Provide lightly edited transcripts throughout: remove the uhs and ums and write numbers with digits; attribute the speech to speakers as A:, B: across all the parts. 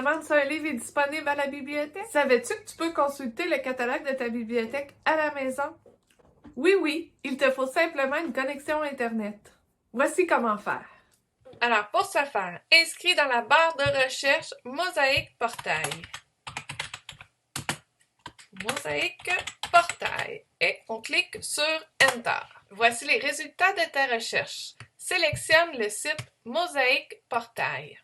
A: demandes si un livre est disponible à la bibliothèque? Savais-tu que tu peux consulter le catalogue de ta bibliothèque à la maison? Oui, il te faut simplement une connexion Internet. Voici comment faire. Alors, pour ce faire, inscris dans la barre de recherche Mosaïque Portail. Mosaïque Portail. Et on clique sur Enter. Voici les résultats de ta recherche. Sélectionne le site Mosaïque Portail.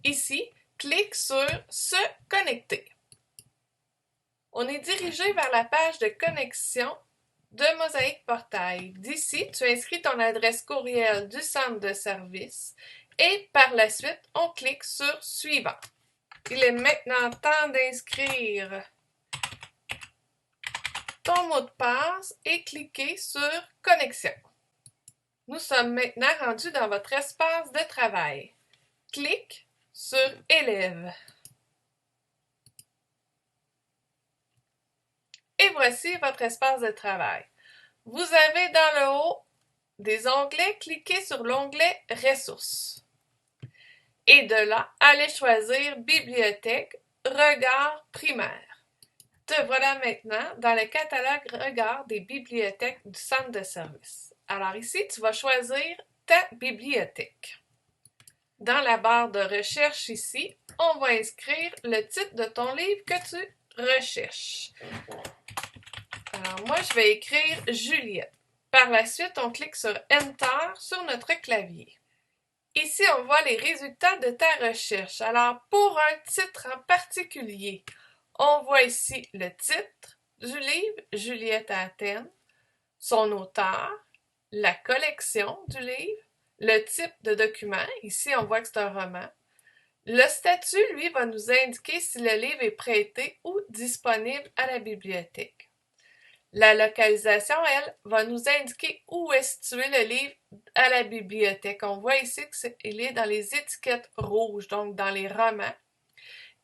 A: Ici, clique sur Se connecter. On est dirigé vers la page de connexion de Mosaïque Portail. D'ici, tu inscris ton adresse courriel du centre de service et par la suite, on clique sur Suivant. Il est maintenant temps d'inscrire ton mot de passe et cliquer sur Connexion. Nous sommes maintenant rendus dans votre espace de travail. Clique sur Élève. Et voici votre espace de travail. Vous avez dans le haut des onglets, cliquez sur l'onglet Ressources. Et de là, allez choisir Bibliothèque, Regard primaire. Te voilà maintenant dans le catalogue Regard des bibliothèques du centre de service. Alors ici, tu vas choisir ta bibliothèque. Dans la barre de recherche ici, on va inscrire le titre de ton livre que tu recherches. Alors moi, je vais écrire Juliette. Par la suite, on clique sur Enter sur notre clavier. Ici, on voit les résultats de ta recherche. Alors, pour un titre en particulier, on voit ici le titre du livre Juliette à Athènes, son auteur, la collection du livre, le type de document. Ici, on voit que c'est un roman. Le statut, lui, va nous indiquer si le livre est prêté ou disponible à la bibliothèque. La localisation, elle, va nous indiquer où est situé le livre à la bibliothèque. On voit ici qu'il est dans les étiquettes rouges, donc dans les romans.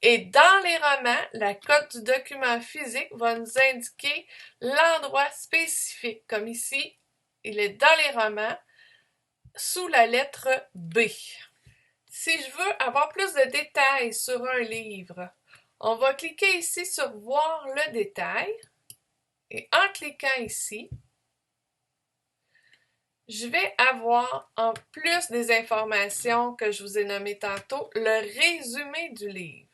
A: Et dans les romans, la cote du document physique va nous indiquer l'endroit spécifique. Comme ici, il est dans les romans, sous la lettre B. Si je veux avoir plus de détails sur un livre, on va cliquer ici sur « Voir le détail ». Et en cliquant ici, je vais avoir, en plus des informations que je vous ai nommées tantôt, le résumé du livre.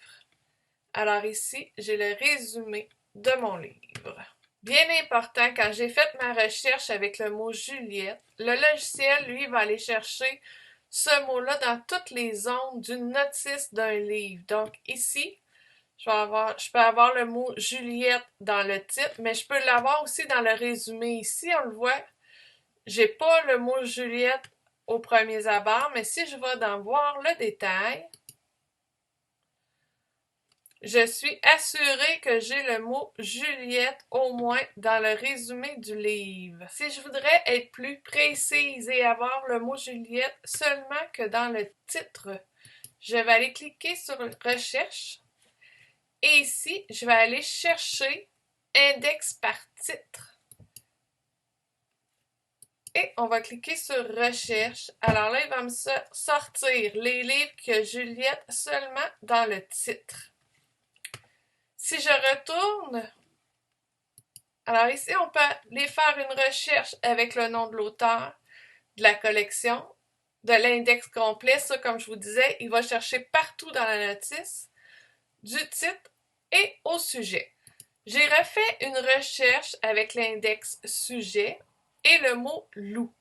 A: Alors ici, j'ai le résumé de mon livre. Bien important, quand j'ai fait ma recherche avec le mot Juliette, le logiciel, lui, va aller chercher ce mot-là dans toutes les zones d'une notice d'un livre. Donc ici, je peux avoir le mot Juliette dans le titre, mais je peux l'avoir aussi dans le résumé. Ici, on le voit, j'ai pas le mot Juliette au premier abord, mais si je vais dans voir le détail, je suis assurée que j'ai le mot Juliette au moins dans le résumé du livre. Si je voudrais être plus précise et avoir le mot Juliette seulement que dans le titre, je vais aller cliquer sur Recherche. Et ici, je vais aller chercher Index par titre. Et on va cliquer sur Recherche. Alors là, il va me sortir les livres que Juliette seulement dans le titre. Si je retourne, alors ici, on peut aller faire une recherche avec le nom de l'auteur, de la collection, de l'index complet. Ça, comme je vous disais, il va chercher partout dans la notice, du titre et au sujet. J'ai refait une recherche avec l'index sujet et le mot loup.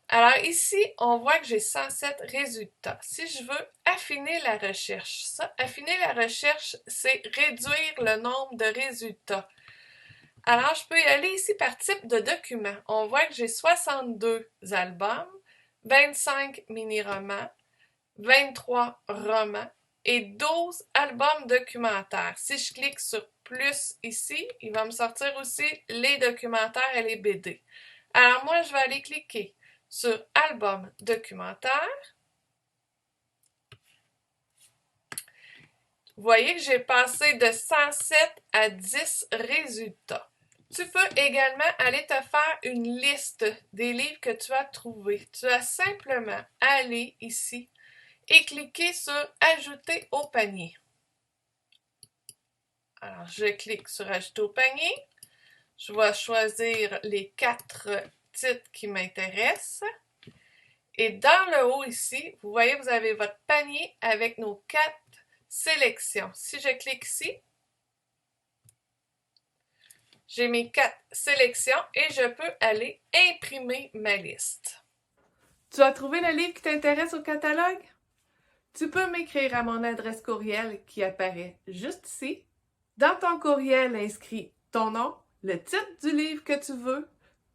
A: Alors ici, on voit que j'ai 107 résultats. Si je veux affiner la recherche, affiner la recherche, c'est réduire le nombre de résultats. Alors, je peux y aller ici par type de document. On voit que j'ai 62 albums, 25 mini-romans, 23 romans et 12 albums documentaires. Si je clique sur plus ici, il va me sortir aussi les documentaires et les BD. Alors moi, je vais aller cliquer sur album documentaire. Vous voyez que j'ai passé de 107 à 10 résultats. Tu peux également aller te faire une liste des livres que tu as trouvés. Tu as simplement à aller ici et cliquer sur Ajouter au panier. Alors, je clique sur Ajouter au panier. Je vais choisir les 4 titres qui m'intéressent. Et dans le haut ici, vous voyez, vous avez votre panier avec nos 4 sélections. Si je clique ici, j'ai mes 4 sélections et je peux aller imprimer ma liste. Tu as trouvé le livre qui t'intéresse au catalogue? Tu peux m'écrire à mon adresse courriel qui apparaît juste ici. Dans ton courriel, inscris ton nom, le titre du livre que tu veux,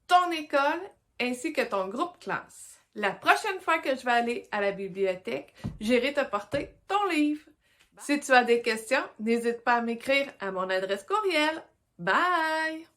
A: ton école ainsi que ton groupe classe. La prochaine fois que je vais aller à la bibliothèque, j'irai te porter ton livre. Si tu as des questions, n'hésite pas à m'écrire à mon adresse courriel. Bye!